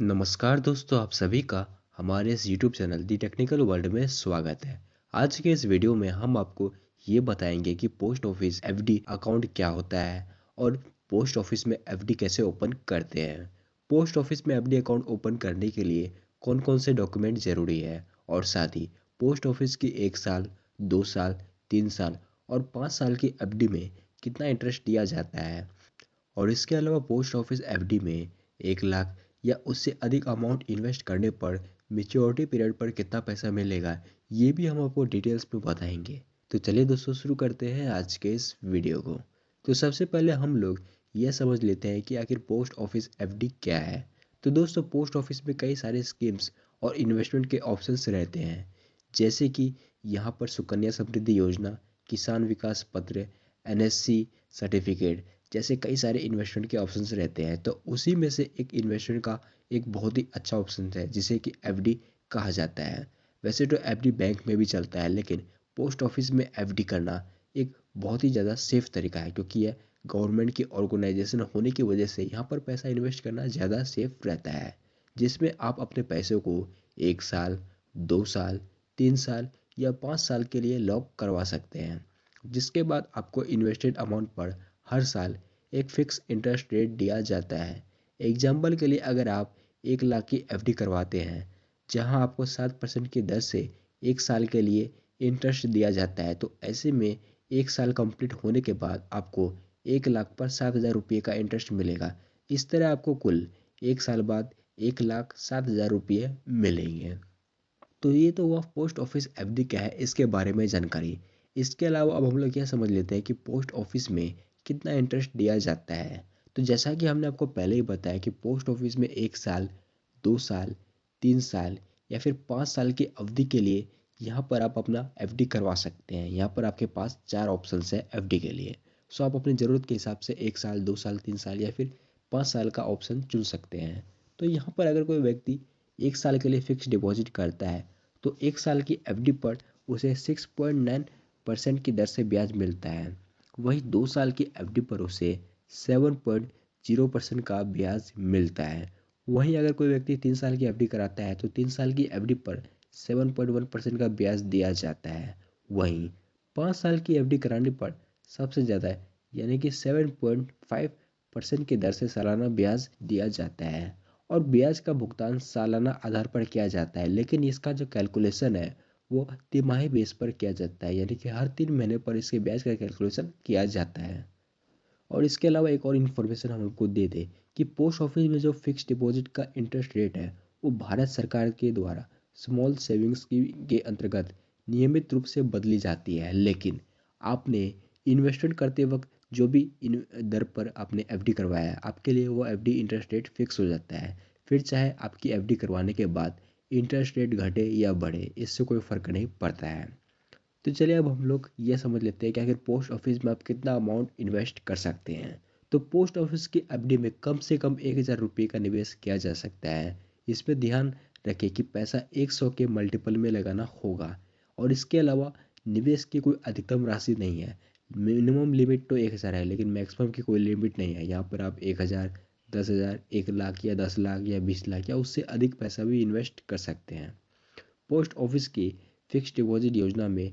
नमस्कार दोस्तों, आप सभी का हमारे इस YouTube चैनल दी टेक्निकल वर्ल्ड में स्वागत है। आज के इस वीडियो में हम आपको ये बताएंगे कि पोस्ट ऑफिस एफडी अकाउंट क्या होता है और पोस्ट ऑफिस में एफडी कैसे ओपन करते हैं। पोस्ट ऑफिस में एफडी अकाउंट ओपन करने के लिए कौन कौन से डॉक्यूमेंट ज़रूरी है और साथ ही पोस्ट ऑफिस की 1 साल, 2 साल, 3 साल और 5 साल की एफडी में कितना इंटरेस्ट दिया जाता है और इसके अलावा पोस्ट ऑफिस एफडी में 1 लाख या उससे अधिक अमाउंट इन्वेस्ट करने पर मेच्योरिटी पीरियड पर कितना पैसा मिलेगा, ये भी हम आपको डिटेल्स में बताएंगे। तो चलिए दोस्तों, शुरू करते हैं आज के इस वीडियो को। तो सबसे पहले हम लोग यह समझ लेते हैं कि आखिर पोस्ट ऑफिस एफडी क्या है। तो दोस्तों, पोस्ट ऑफिस में कई सारे स्कीम्स और इन्वेस्टमेंट के ऑप्शंस रहते हैं, जैसे कि यहाँ पर सुकन्या समृद्धि योजना, किसान विकास पत्र, एनएससी सर्टिफिकेट जैसे कई सारे इन्वेस्टमेंट के ऑप्शंस रहते हैं। तो उसी में से एक इन्वेस्टमेंट का एक बहुत ही अच्छा ऑप्शन है जिसे कि एफडी कहा जाता है। वैसे तो एफडी बैंक में भी चलता है, लेकिन पोस्ट ऑफिस में एफडी करना एक बहुत ही ज़्यादा सेफ तरीका है, क्योंकि यह गवर्नमेंट की ऑर्गेनाइजेशन होने की वजह से यहाँ पर पैसा इन्वेस्ट करना ज़्यादा सेफ रहता है, जिसमें आप अपने पैसों को 1 साल, 2 साल, 3 साल या 5 साल के लिए लॉक करवा सकते हैं, जिसके बाद आपको इन्वेस्टेड अमाउंट पर हर साल एक फिक्स इंटरेस्ट रेट दिया जाता है। एग्जाम्पल के लिए अगर आप 1 लाख की एफडी करवाते हैं, जहां आपको 7% की दर से 1 साल के लिए इंटरेस्ट दिया जाता है, तो ऐसे में 1 साल कंप्लीट होने के बाद आपको 1 लाख पर 7,000 रुपये का इंटरेस्ट मिलेगा। इस तरह आपको कुल 1 साल बाद 1,07,000 रुपये मिलेंगे। तो ये तो हुआ पोस्ट ऑफिस एफडी क्या है इसके बारे में जानकारी। इसके अलावा अब हम लोग यह समझ लेते हैं कि पोस्ट ऑफिस में कितना इंटरेस्ट दिया जाता है। तो जैसा कि हमने आपको पहले ही बताया कि पोस्ट ऑफिस में 1 साल, 2 साल, 3 साल या फिर 5 साल की अवधि के लिए यहाँ पर आप अपना एफडी करवा सकते हैं। यहाँ पर आपके पास 4 ऑप्शंस है एफडी के लिए। सो आप अपनी ज़रूरत के हिसाब से 1 साल, 2 साल, 3 साल या फिर 5 साल का ऑप्शन चुन सकते हैं। तो यहाँ पर अगर कोई व्यक्ति 1 साल के लिए फिक्स डिपॉजिट करता है, तो 1 साल की एफडी पर उसे 6.9% की दर से ब्याज मिलता है। वहीं 2 साल की एफडी पर उसे 7.0% का ब्याज मिलता है। वहीं अगर कोई व्यक्ति 3 साल की एफडी कराता है, तो 3 साल की एफडी पर 7.1% का ब्याज दिया जाता है। वहीं 5 साल की एफडी कराने पर सबसे ज़्यादा यानी कि 7.5% की दर से सालाना ब्याज दिया जाता है और ब्याज का भुगतान सालाना आधार पर किया जाता है, लेकिन इसका जो कैलकुलेशन है वो तिमाही बेस पर किया जाता है, यानी कि हर 3 महीने पर इसके ब्याज का कैलकुलेशन किया जाता है। और इसके अलावा एक और इन्फॉर्मेशन हम आपको दे दें कि पोस्ट ऑफिस में जो फिक्स डिपॉजिट का इंटरेस्ट रेट है वो भारत सरकार के द्वारा स्मॉल सेविंग्स की के अंतर्गत नियमित रूप से बदली जाती है, लेकिन आपने इन्वेस्टमेंट करते वक्त जो भी इन दर पर आपने एफडी करवाया है, आपके लिए वो एफडी इंटरेस्ट रेट फिक्स हो जाता है। फिर चाहे आपकी एफडी करवाने के बाद इंटरेस्ट रेट घटे या बढ़े, इससे कोई फ़र्क नहीं पड़ता है। तो चलिए अब हम लोग ये समझ लेते हैं कि आखिर पोस्ट ऑफिस में आप कितना अमाउंट इन्वेस्ट कर सकते हैं। तो पोस्ट ऑफिस की एफडी में कम से कम 1,000 रुपये का निवेश किया जा सकता है। इसमें ध्यान रखें कि पैसा 100 के मल्टीपल में लगाना होगा और इसके अलावा निवेश की कोई अधिकतम राशि नहीं है। मिनिमम लिमिट तो 1,000 है, लेकिन मैक्सिमम की कोई लिमिट नहीं है। यहाँ पर आप 1,000, 10,000, 1 लाख या 10 लाख या 20 लाख या उससे अधिक पैसा भी इन्वेस्ट कर सकते हैं। पोस्ट ऑफिस की फिक्स डिपॉजिट योजना में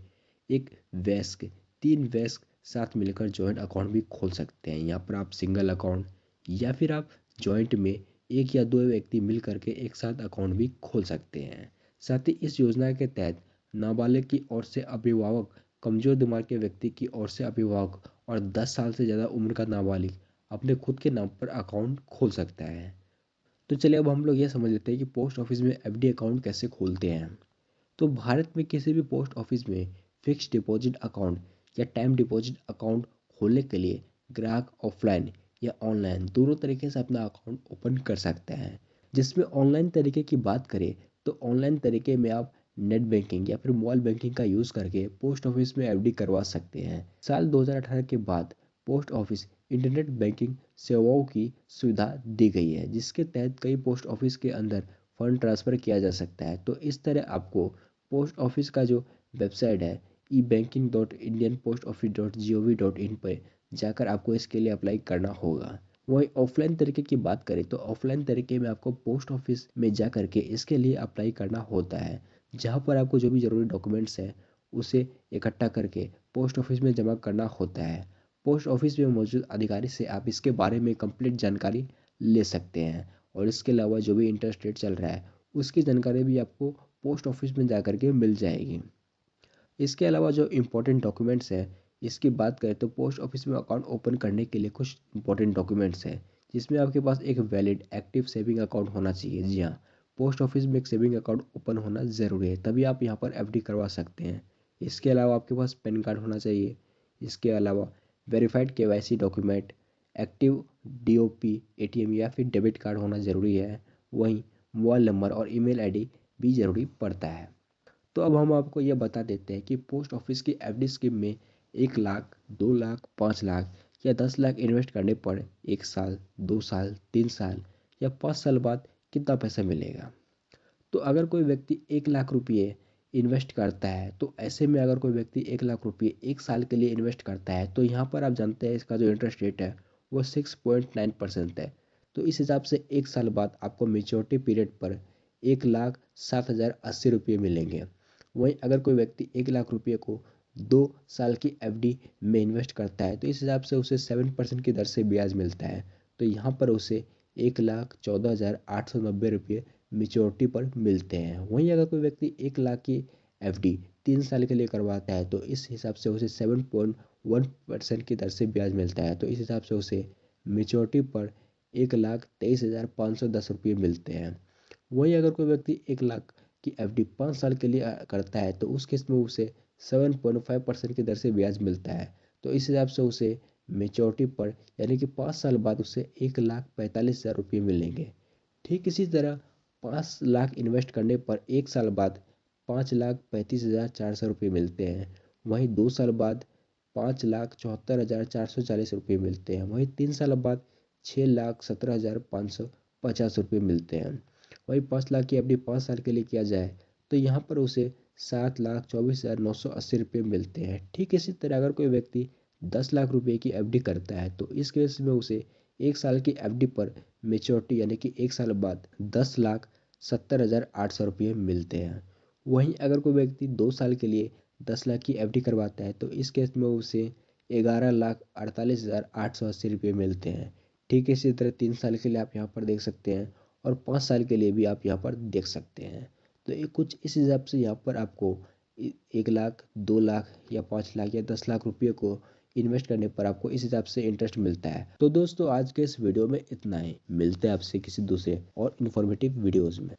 एक वयस्क 3 वयस्क साथ मिलकर जॉइंट अकाउंट भी खोल सकते हैं। यहाँ पर आप सिंगल अकाउंट या फिर आप जॉइंट में 1 या 2 व्यक्ति मिल करके एक साथ अकाउंट भी खोल सकते हैं। साथ ही इस योजना के तहत नाबालिग की ओर से अभिभावक, कमजोर दिमाग के व्यक्ति की ओर से अभिभावक और 10 साल से ज़्यादा उम्र का नाबालिग अपने खुद के नाम पर अकाउंट खोल सकता है। तो चलिए अब हम लोग ये समझ लेते हैं कि पोस्ट ऑफिस में एफडी अकाउंट कैसे खोलते हैं। तो भारत में किसी भी पोस्ट ऑफिस में फिक्स डिपॉजिट अकाउंट या टाइम डिपॉजिट अकाउंट खोलने के लिए ग्राहक ऑफलाइन या ऑनलाइन दोनों तरीके से अपना अकाउंट ओपन कर सकते हैं। जिसमें ऑनलाइन तरीके की बात करें, तो ऑनलाइन तरीके में आप नेट बैंकिंग या फिर मोबाइल बैंकिंग का यूज़ करके पोस्ट ऑफिस में एफडी करवा सकते हैं। साल 2018 के बाद पोस्ट ऑफिस इंटरनेट बैंकिंग सेवाओं की सुविधा दी गई है, जिसके तहत कई पोस्ट ऑफिस के अंदर फंड ट्रांसफ़र किया जा सकता है। तो इस तरह आपको पोस्ट ऑफिस का जो वेबसाइट है e-banking.indianpostoffice.gov.in पर जाकर आपको इसके लिए अप्लाई करना होगा। वहीं ऑफलाइन तरीके की बात करें तो ऑफलाइन तरीके में आपको पोस्ट ऑफिस में जा करके इसके लिए अप्लाई करना होता है, जहाँ पर आपको जो भी ज़रूरी डॉक्यूमेंट्स हैं उसे इकट्ठा करके पोस्ट ऑफिस में जमा करना होता है। पोस्ट ऑफिस में मौजूद अधिकारी से आप इसके बारे में कंप्लीट जानकारी ले सकते हैं, और इसके अलावा जो भी इंटरेस्ट रेट चल रहा है उसकी जानकारी भी आपको पोस्ट ऑफिस में जा करके मिल जाएगी। इसके अलावा जो इम्पोर्टेंट डॉक्यूमेंट्स हैं, इसकी बात करें तो पोस्ट ऑफिस में अकाउंट ओपन करने के लिए कुछ इंपॉर्टेंट डॉक्यूमेंट्स हैं, जिसमें आपके पास एक वैलिड एक्टिव सेविंग अकाउंट होना चाहिए। जी हाँ, पोस्ट ऑफिस में एक सेविंग अकाउंट ओपन होना ज़रूरी है, तभी आप यहाँ पर एफडी करवा सकते हैं। इसके अलावा आपके पास पैन कार्ड होना चाहिए। इसके अलावा verified KYC document, active DOP ATM या फिर डेबिट कार्ड होना ज़रूरी है। वहीं मोबाइल नंबर और ईमेल आईडी भी ज़रूरी पड़ता है। तो अब हम आपको ये बता देते हैं कि पोस्ट ऑफिस की एफडी स्कीम में 1 लाख, 2 लाख, 5 लाख या 10 लाख इन्वेस्ट करने पर 1 साल, 2 साल, 3 साल या 5 साल बाद कितना पैसा मिलेगा। तो अगर कोई व्यक्ति 1 लाख रुपये इन्वेस्ट करता है, तो ऐसे में अगर कोई व्यक्ति 1 लाख रुपये 1 साल के लिए इन्वेस्ट करता है, तो यहाँ पर आप जानते हैं इसका जो इंटरेस्ट रेट है वो 6.9% है। तो इस हिसाब से 1 साल बाद आपको मेच्योरिटी पीरियड पर 1,07,080 रुपये मिलेंगे। वहीं अगर कोई व्यक्ति 1 लाख रुपये को 2 साल की एफडी में इन्वेस्ट करता है, तो इस हिसाब से उसे 7% की दर से ब्याज मिलता है। तो यहाँ पर उसे 1,14,890 रुपये मेच्योरिटी पर मिलते हैं। वहीं अगर कोई व्यक्ति 1 लाख की एफडी 3 साल के लिए करवाता है, तो इस हिसाब से उसे 7.1% की दर से ब्याज मिलता है। तो इस हिसाब से उसे मेच्योरिटी पर 1,23,510 रुपये मिलते हैं। वहीं अगर कोई व्यक्ति 1 लाख की एफडी 5 साल के लिए करता है, तो उस केस में उसे 7.5% की दर से ब्याज मिलता है। तो इस हिसाब से उसे मेच्योरिटी पर यानी कि 5 साल बाद उसे 1,45,000 रुपये मिलेंगे। ठीक इसी तरह 5 लाख इन्वेस्ट करने पर 1 साल बाद 5,35,400 रुपये मिलते हैं। वहीं 2 साल बाद 5,74,440 रुपये मिलते हैं। वहीं 3 साल बाद 6,17,550 रुपये मिलते हैं। वहीं 5 लाख की एफडी 5 साल के लिए किया जाए, तो यहाँ पर उसे 7,24,980 रुपये मिलते हैं। ठीक इसी तरह अगर कोई व्यक्ति 10 लाख रुपये की एफडी करता है, तो इस केस में उसे 1 साल की एफडी पर मेच्योरिटी यानी कि 1 साल बाद 10,70,800 रुपये मिलते हैं। वहीं अगर कोई व्यक्ति 2 साल के लिए 10 लाख की एफडी करवाता है, तो इस केस में उसे 11,48,880 रुपये मिलते हैं। ठीक इसी तरह 3 साल के लिए आप यहाँ पर देख सकते हैं, और 5 साल के लिए भी आप यहाँ पर देख सकते हैं। तो ये कुछ इस हिसाब से यहाँ पर आपको 1 लाख, 2 लाख या 5 लाख या 10 लाख रुपये को इन्वेस्ट करने पर आपको इस हिसाब से इंटरेस्ट मिलता है। तो दोस्तों आज के इस वीडियो में इतना ही। मिलते हैं आपसे किसी दूसरे और इन्फॉर्मेटिव वीडियोज़ में।